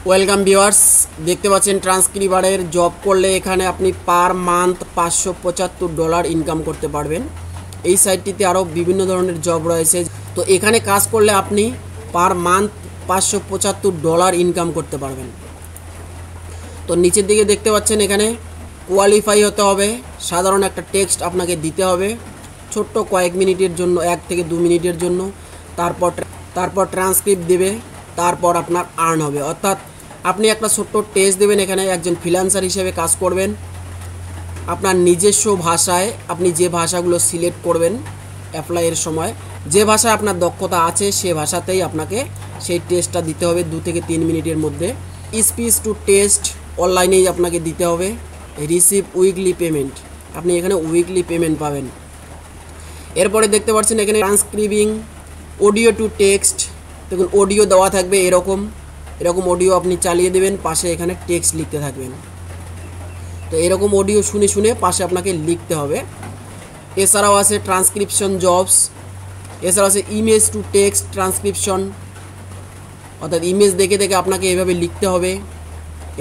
Welcome viewers, দেখতে পাচ্ছেন ট্রান্সক্রিবারের job করলে এখানে আপনি পার মান্থ $575 ইনকাম করতে পারবেন। এই সাইটটিতে আরও বিভিন্ন ধরনের জব রয়েছে। তো এখানে কাজ করলে আপনি পার মান্থ $575 ইনকাম করতে পারবেন। তো নিচের দিকে দেখতে পাচ্ছেন এখানে কোয়ালিফাই হতে হবে, সাধারণ একটা টেক্সট আপনাকে দিতে হবে ছোট্ট কয়েক মিনিটের জন্য, 1 থেকে 2 মিনিটের জন্য। তারপর ট্রান্সক্রিপ্ট দেবে, তারপর আপনার আর্ন হবে। অর্থাৎ আপনি একটা ছোট্ট টেস্ট দেবেন, এখানে একজন ফ্রিল্যান্সার হিসেবে কাজ করবেন। আপনার নিজস্ব ভাষায় আপনি যে ভাষাগুলো সিলেক্ট করবেন অ্যাপ্লাইয়ের সময়, যে ভাষায় আপনার দক্ষতা আছে সে ভাষাতেই আপনাকে সেই টেস্টটা দিতে হবে 2 থেকে 3 মিনিটের মধ্যে। স্পিচ টু টেস্ট অনলাইনেই আপনাকে দিতে হবে। রিসিভ উইকলি পেমেন্ট, আপনি এখানে উইকলি পেমেন্ট পাবেন। এরপরে দেখতে পাচ্ছেন এখানে ট্রান্সক্রিবিং অডিও টু টেক্সট। দেখুন অডিও দেওয়া থাকবে, এরকম অডিও আপনি চালিয়ে দেবেন, পাশে এখানে টেক্সট লিখতে থাকবেন। তো এরকম অডিও শুনে শুনে পাশে আপনাকে লিখতে হবে। এছাড়াও আছে ট্রান্সক্রিপশন জবস, এছাড়াও আছে ইমেজ টু টেক্সট ট্রান্সক্রিপশন, অর্থাৎ ইমেজ দেখে দেখে আপনাকে এভাবে লিখতে হবে।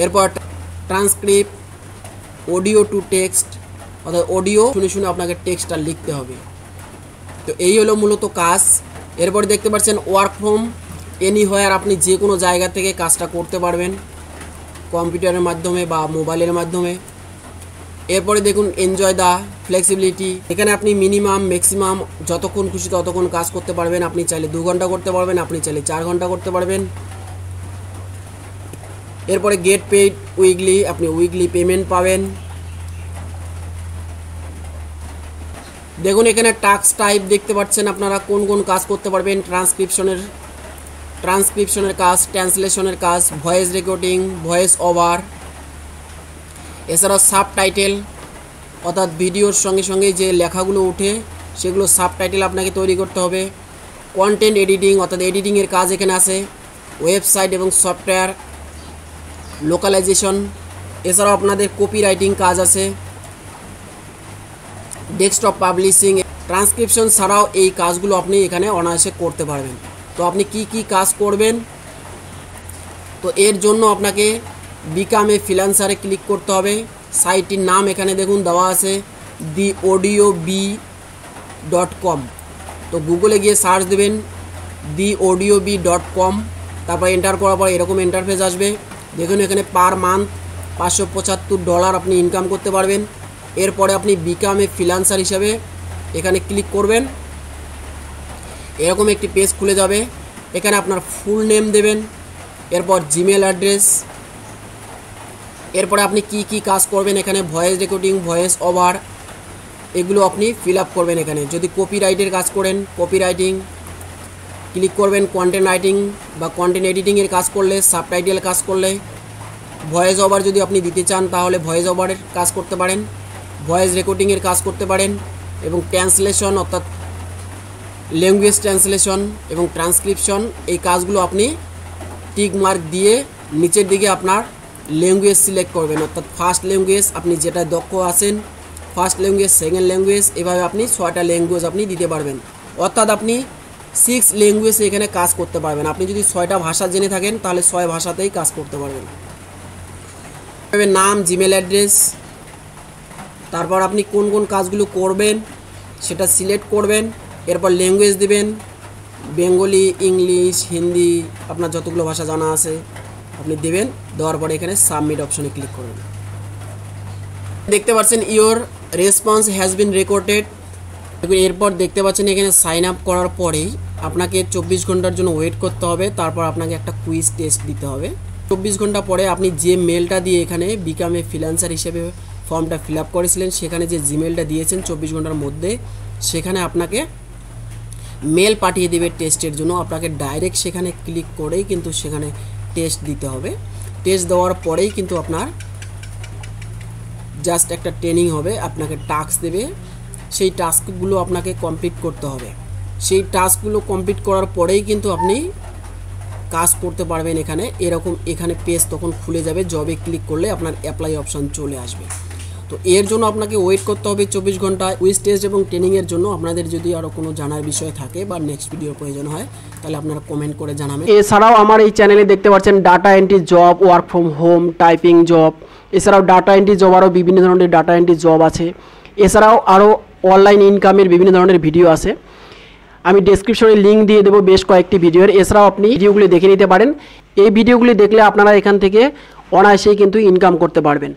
এরপর ট্রান্সক্রিপ্ট অডিও টু টেক্সট, অর্থাৎ অডিও শুনে শুনে আপনাকে টেক্সটটা লিখতে হবে। তো এই হলো মূলত কাজ। এরপরে দেখতে পাচ্ছেন ওয়ার্ক ফ্রম এনিহোয়ার, আপনি যে কোনো জায়গা থেকে কাজটা করতে পারবেন কম্পিউটারের মাধ্যমে বা মোবাইলের মাধ্যমে। এরপরে দেখুন এনজয় দ্য ফ্লেক্সিবিলিটি, এখানে আপনি মিনিমাম ম্যাক্সিমাম যতক্ষণ খুশি ততক্ষণ কাজ করতে পারবেন। আপনি চাইলে 2 ঘন্টা করতে পারবেন, আপনি চাইলে 4 ঘন্টা করতে পারবেন। এরপরে গেট পেইড উইকলি, আপনি উইকলি পেমেন্ট পাবেন। দেখুন এখানে টাস্ক টাইপ দেখতে পাচ্ছেন আপনারা কোন কোন কাজ করতে পারবেন। ট্রান্সক্রিপশনের কাজ, ট্রান্সলেশনের কাজ, ভয়েস রেকর্ডিং, ভয়েস ওভার, এছাড়াও সাবটাইটেল, অর্থাৎ ভিডিওর সঙ্গে সঙ্গে যে লেখাগুলো ওঠে সেগুলো সাবটাইটেল আপনাকে তৈরি করতে হবে। কন্টেন্ট এডিটিং, অর্থাৎ এডিটিংয়ের কাজ এখানে আছে। ওয়েবসাইট এবং সফটওয়্যার লোকালাইজেশন, এছাড়াও আপনাদের কপিরাইটিং কাজ আছে। ডেস্কটপ পাবলিশিং, ট্রান্সক্রিপশন ছাড়াও এই কাজগুলো আপনি এখানে অনায়াসে করতে পারবেন। তো আপনি কি কি কাজ করবেন, তো এর জন্য আপনাকে বিকাম এ ফ্রিল্যান্সারে ক্লিক করতে হবে। সাইটটির নাম এখানে দেখুন দেওয়া আছে theaudiobee.com। তো গুগলে গিয়ে সার্চ দেবেন theaudiobee.com, তারপর এন্টার করার পর এরকম ইন্টারফেস আসবে। দেখুন এখানে পার মান্থ $575 আপনি ইনকাম করতে পারবেন। এরপরে আপনি বিকাম এ ফ্রিল্যান্সার হিসাবে এখানে ক্লিক করবেন, এরকম একটি পেজ খুলে যাবে। এখানে আপনার ফুল নেম দেবেন, এরপর জিমেল অ্যাড্রেস, এরপরে আপনি কি কি কাজ করবেন এখানে ভয়েস রেকর্ডিং, ভয়েস ওভার, এগুলো আপনি ফিল আপ করবেন। এখানে যদি কপিরাইটের কাজ করেন কপিরাইটিং ক্লিক করবেন, কন্টেন্ট রাইটিং বা কন্টেন্ট এডিটিংয়ের কাজ করলে, সাবটাইটেল কাজ করলে, ভয়েস ওভার যদি আপনি দিতে চান তাহলে ভয়েস ওভারের কাজ করতে পারেন, ভয়েস রেকর্ডিংয়ের কাজ করতে পারেন, এবং ট্রান্সলেশন অর্থাৎ ল্যাঙ্গুয়েজ ট্রান্সলেশন এবং ট্রান্সক্রিপশন, এই কাজগুলো আপনি টিক মার্ক দিয়ে নিচের দিকে আপনার ল্যাঙ্গুয়েজ সিলেক্ট করবেন। অর্থাৎ ফার্স্ট ল্যাঙ্গুয়েজ আপনি যেটা দক্ষ আছেন, ফার্স্ট ল্যাঙ্গুয়েজ, সেকেন্ড ল্যাঙ্গুয়েজ, এভাবে আপনি 6টা ল্যাঙ্গুয়েজ আপনি দিতে পারবেন। অর্থাৎ আপনি 6 ল্যাঙ্গুয়েজে এখানে কাজ করতে পারবেন। আপনি যদি 6টা ভাষা জেনে থাকেন তাহলে 6 ভাষাতেই কাজ করতে পারবেন। নাম, জিমেল অ্যাড্রেস, তারপর আপনি কোন কোন কাজগুলো করবেন সেটা সিলেক্ট করবেন। এরপর ল্যাঙ্গুয়েজ দিবেন, বেঙ্গলি, ইংলিশ, হিন্দি, আপনার যতগুলো ভাষা জানা আছে আপনি দেবেন। দেওয়ার পরে এখানে সাবমিট অপশনে ক্লিক করবেন। দেখতে পাচ্ছেন your response has been recorded. এরপর দেখতে পাচ্ছেন এখানে সাইন আপ করার পরেই আপনাকে 24 ঘন্টার জন্য ওয়েট করতে হবে। তারপর আপনাকে একটা কুইজ টেস্ট দিতে হবে। 24 ঘন্টা পরে আপনি যে মেলটা দিয়ে এখানে বিকাম এ ফ্রিল্যান্সার হিসেবে ফর্মটা ফিল আপ করেছিলেন, সেখানে যে জিমেলটা দিয়েছেন 24 ঘন্টার মধ্যে, সেখানে আপনাকে মেল পাঠিয়ে দেবে টেস্টের জন্য। আপনাকে ডাইরেক্ট সেখানে ক্লিক করেই কিন্তু সেখানে টেস্ট দিতে হবে। টেস্ট দেওয়ার পরেই কিন্তু আপনার জাস্ট একটা ট্রেনিং হবে, আপনাকে টাস্ক দেবে, সেই টাস্কগুলো আপনাকে কমপ্লিট করতে হবে। সেই টাস্কগুলো কমপ্লিট করার পরেই কিন্তু আপনি কাজ করতে পারবেন। এখানে এরকম এখানে পেজ তখন খুলে যাবে, জবে ক্লিক করলে আপনার অ্যাপ্লাই অপশান চলে আসবে। তো এর জন্য আপনাকে ওয়েট করতে হবে 24 ঘন্টা। কুইজ টেস্ট এবং ট্রেনিংয়ের জন্য আপনাদের যদি আরও কোনো জানার বিষয় থাকে বা নেক্সট ভিডিওর প্রয়োজন হয় তাহলে আপনারা কমেন্ট করে জানাবেন। এছাড়াও আমার এই চ্যানেলে দেখতে পাচ্ছেন data entry job, work from home, typing job, এছাড়াও ডাটা এন্ট্রি জব, আরও বিভিন্ন ধরনের ডাটা এন্ট্রি জব আছে। এছাড়াও আরও অনলাইন ইনকামের বিভিন্ন ধরনের ভিডিও আছে। আমি ডেসক্রিপশনে লিঙ্ক দিয়ে দেবো বেশ কয়েকটি ভিডিওর। এছাড়াও আপনি ভিডিওগুলি দেখে নিতে পারেন। এই ভিডিওগুলি দেখলে আপনারা এখান থেকে অনায়াসেই কিন্তু ইনকাম করতে পারবেন।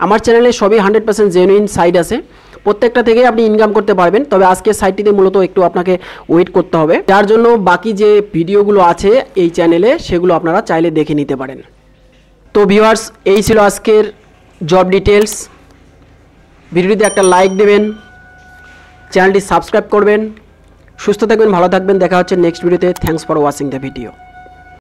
আমার চ্যানেলে সবই 100% জেনুইন সাইট আছে, প্রত্যেকটা থেকে আপনি ইনকাম করতে পারবেন। তবে আজকের সাইটটিতে মূলত একটু আপনাকে ওয়েট করতে হবে, যার জন্য বাকি যে ভিডিওগুলো আছে এই চ্যানেলে সেগুলো আপনারা চাইলে দেখে নিতে পারেন। তো ভিউয়ার্স, এই ছিল আজকের জব ডিটেলস। ভিডিওটিতে একটা লাইক দেবেন, চ্যানেলটি সাবস্ক্রাইব করবেন। সুস্থ থাকবেন, ভালো থাকবেন। দেখা হচ্ছে নেক্সট ভিডিওতে। Thanks for watching the video.